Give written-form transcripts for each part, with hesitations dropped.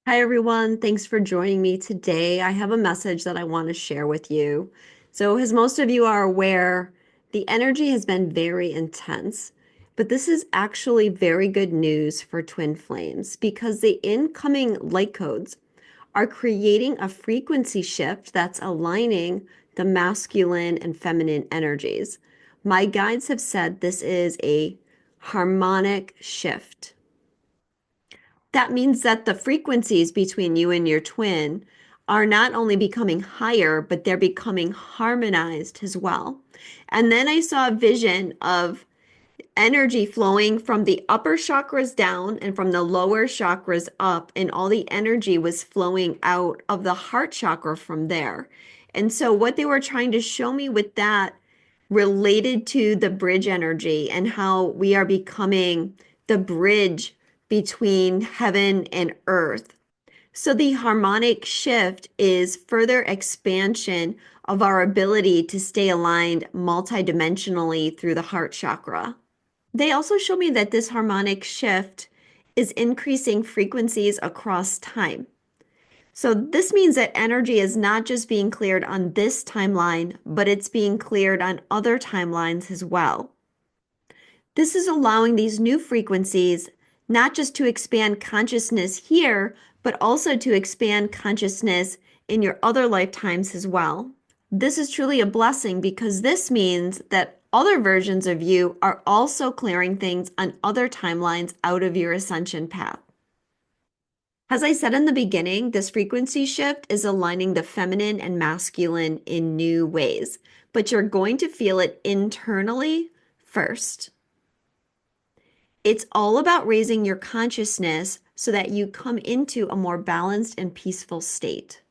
Hi, everyone. Thanks for joining me today. I have a message that I want to share with you. So, as most of you are aware, the energy has been very intense, but this is actually very good news for twin flames because the incoming light codes are creating a frequency shift that's aligning the masculine and feminine energies. My guides have said this is a harmonic shift. That means that the frequencies between you and your twin are not only becoming higher, but they're becoming harmonized as well. And then I saw a vision of energy flowing from the upper chakras down and from the lower chakras up, and all the energy was flowing out of the heart chakra from there. And so, what they were trying to show me with that related to the bridge energy and how we are becoming the bridge between heaven and earth. So the harmonic shift is further expansion of our ability to stay aligned multidimensionally through the heart chakra. They also show me that this harmonic shift is increasing frequencies across time. So this means that energy is not just being cleared on this timeline, but it's being cleared on other timelines as well. This is allowing these new frequencies not just to expand consciousness here, but also to expand consciousness in your other lifetimes as well. This is truly a blessing because this means that other versions of you are also clearing things on other timelines out of your ascension path. As I said in the beginning, this frequency shift is aligning the feminine and masculine in new ways, but you're going to feel it internally first. It's all about raising your consciousness so that you come into a more balanced and peaceful state.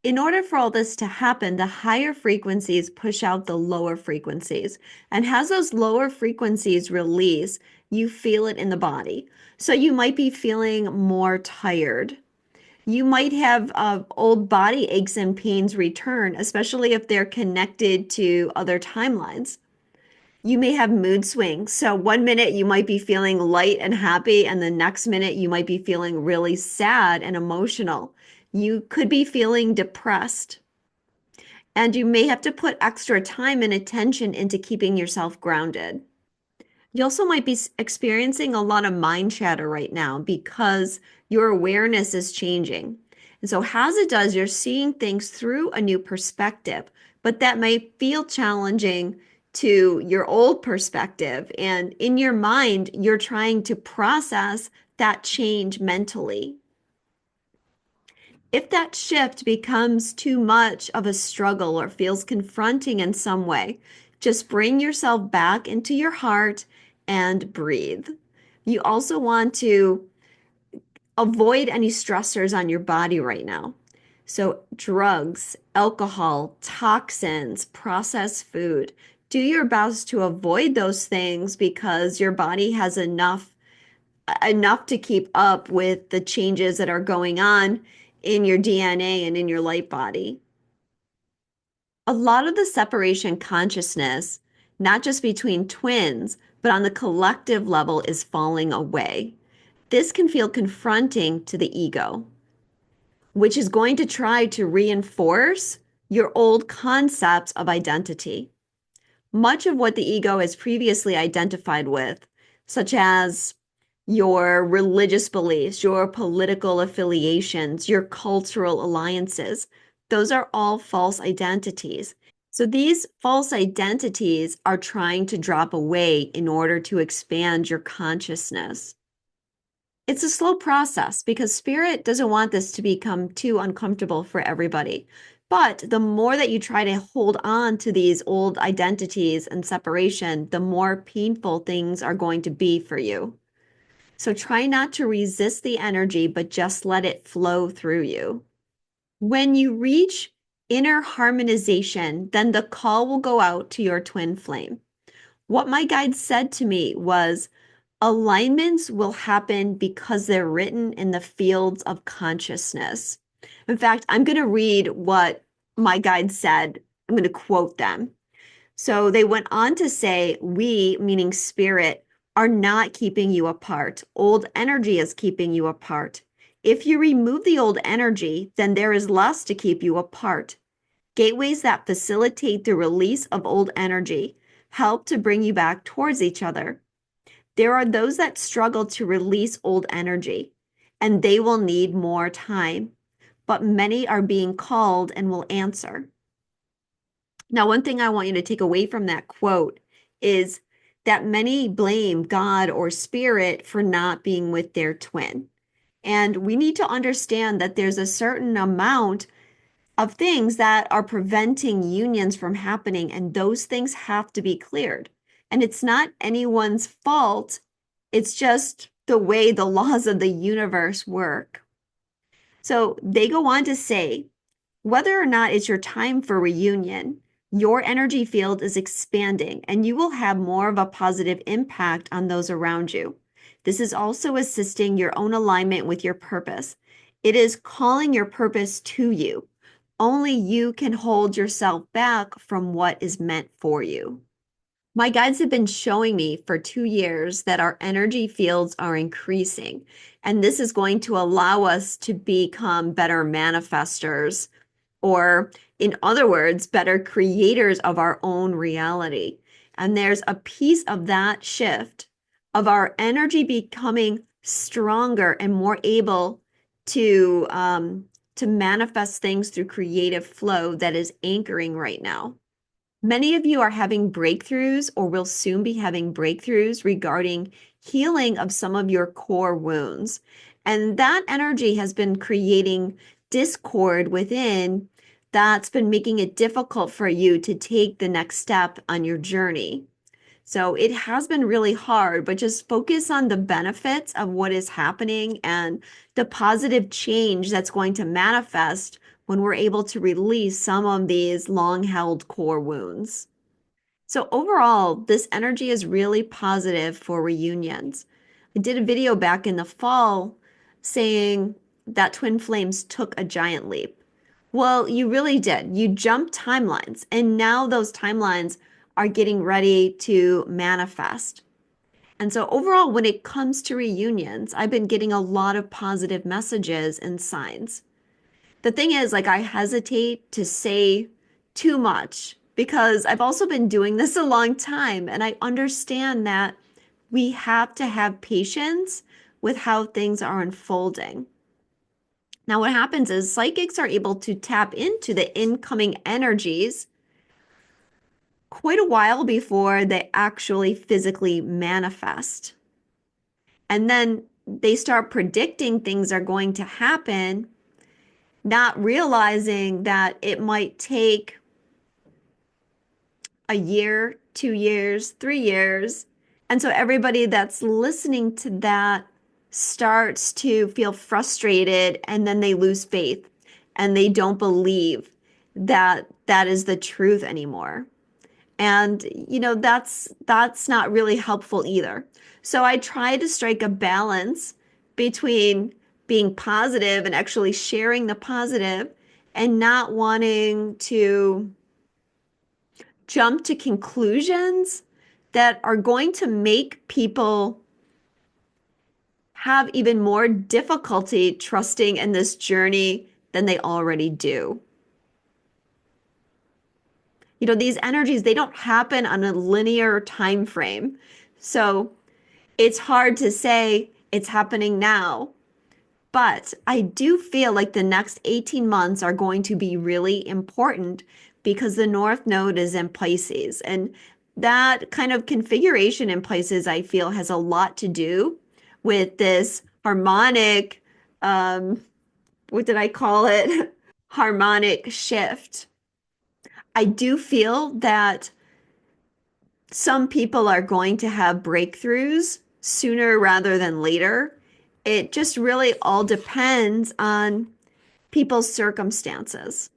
In order for all this to happen, the higher frequencies push out the lower frequencies. And as those lower frequencies release, you feel it in the body. So you might be feeling more tired. You might have old body aches and pains return, especially if they're connected to other timelines. You may have mood swings. So one minute you might be feeling light and happy, and the next minute you might be feeling really sad and emotional. You could be feeling depressed, and you may have to put extra time and attention into keeping yourself grounded. You also might be experiencing a lot of mind chatter right now because your awareness is changing. And so, as it does, you're seeing things through a new perspective, but that may feel challenging to your old perspective. And in your mind, you're trying to process that change mentally. If that shift becomes too much of a struggle or feels confronting in some way, just bring yourself back into your heart and breathe. You also want to avoid any stressors on your body right now. So, drugs, alcohol, toxins, processed food. Do your best to avoid those things because your body has enough to keep up with the changes that are going on in your DNA and in your light body. A lot of the separation consciousness, not just between twins, but on the collective level, is falling away. This can feel confronting to the ego, which is going to try to reinforce your old concepts of identity. Much of what the ego has previously identified with, such as your religious beliefs, your political affiliations, your cultural alliances, those are all false identities. So these false identities are trying to drop away in order to expand your consciousness. It's a slow process because spirit doesn't want this to become too uncomfortable for everybody. But the more that you try to hold on to these old identities and separation, the more painful things are going to be for you. So try not to resist the energy, but just let it flow through you. When you reach inner harmonization, then the call will go out to your twin flame. What my guide said to me was, alignments will happen because they're written in the fields of consciousness. In fact, I'm going to read what my guide said. I'm going to quote them. So they went on to say, we, meaning spirit, are not keeping you apart. Old energy is keeping you apart. If you remove the old energy, then there is less to keep you apart. Gateways that facilitate the release of old energy help to bring you back towards each other. There are those that struggle to release old energy, and they will need more time, but many are being called and will answer. Now, one thing I want you to take away from that quote is that many blame God or spirit for not being with their twin. And we need to understand that there's a certain amount of things that are preventing unions from happening, and those things have to be cleared. And it's not anyone's fault, it's just the way the laws of the universe work. So they go on to say, whether or not it's your time for reunion, your energy field is expanding and you will have more of a positive impact on those around you. This is also assisting your own alignment with your purpose. It is calling your purpose to you. Only you can hold yourself back from what is meant for you. My guides have been showing me for 2 years that our energy fields are increasing, and this is going to allow us to become better manifestors, or in other words, better creators of our own reality. And there's a piece of that shift of our energy becoming stronger and more able to manifest things through creative flow that is anchoring right now. Many of you are having breakthroughs or will soon be having breakthroughs regarding healing of some of your core wounds. And that energy has been creating discord within that's been making it difficult for you to take the next step on your journey. So it has been really hard, but just focus on the benefits of what is happening and the positive change that's going to manifest when we're able to release some of these long-held core wounds. So overall, this energy is really positive for reunions. I did a video back in the fall saying that twin flames took a giant leap. Well, you really did. You jumped timelines, and now those timelines are getting ready to manifest. And so overall, when it comes to reunions, I've been getting a lot of positive messages and signs. The thing is, like, I hesitate to say too much because I've also been doing this a long time, and I understand that we have to have patience with how things are unfolding. Now, what happens is psychics are able to tap into the incoming energies quite a while before they actually physically manifest. And then they start predicting things are going to happen, not realizing that it might take a year, 2 years, 3 years. And so everybody that's listening to that starts to feel frustrated, and then they lose faith and they don't believe that that is the truth anymore. And that's not really helpful either. So I try to strike a balance between being positive and actually sharing the positive and not wanting to jump to conclusions that are going to make people have even more difficulty trusting in this journey than they already do. These energies, they don't happen on a linear time frame. So it's hard to say it's happening now. But I do feel like the next 18 months are going to be really important because the North Node is in Pisces. And that kind of configuration in Pisces, I feel, has a lot to do with this harmonic, what did I call it? Harmonic shift. I do feel that some people are going to have breakthroughs sooner rather than later. It just really all depends on people's circumstances.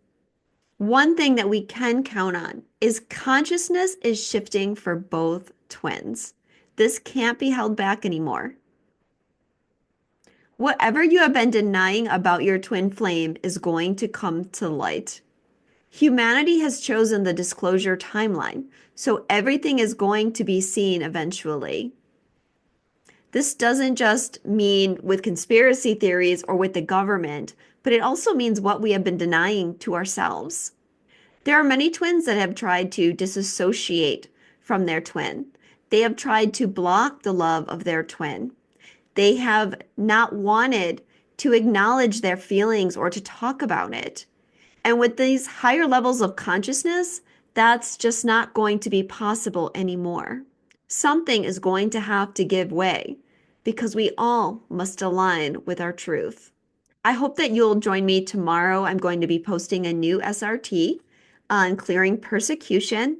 One thing that we can count on is consciousness is shifting for both twins. This can't be held back anymore. Whatever you have been denying about your twin flame is going to come to light. Humanity has chosen the disclosure timeline, so everything is going to be seen eventually. This doesn't just mean with conspiracy theories or with the government, but it also means what we have been denying to ourselves. There are many twins that have tried to disassociate from their twin. They have tried to block the love of their twin. They have not wanted to acknowledge their feelings or to talk about it. And with these higher levels of consciousness, that's just not going to be possible anymore. Something is going to have to give way because we all must align with our truth. I hope that you'll join me tomorrow. I'm going to be posting a new SRT on clearing persecution.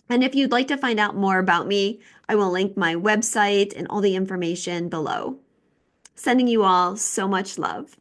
And if you'd like to find out more about me, I will link my website and all the information below. Sending you all so much love.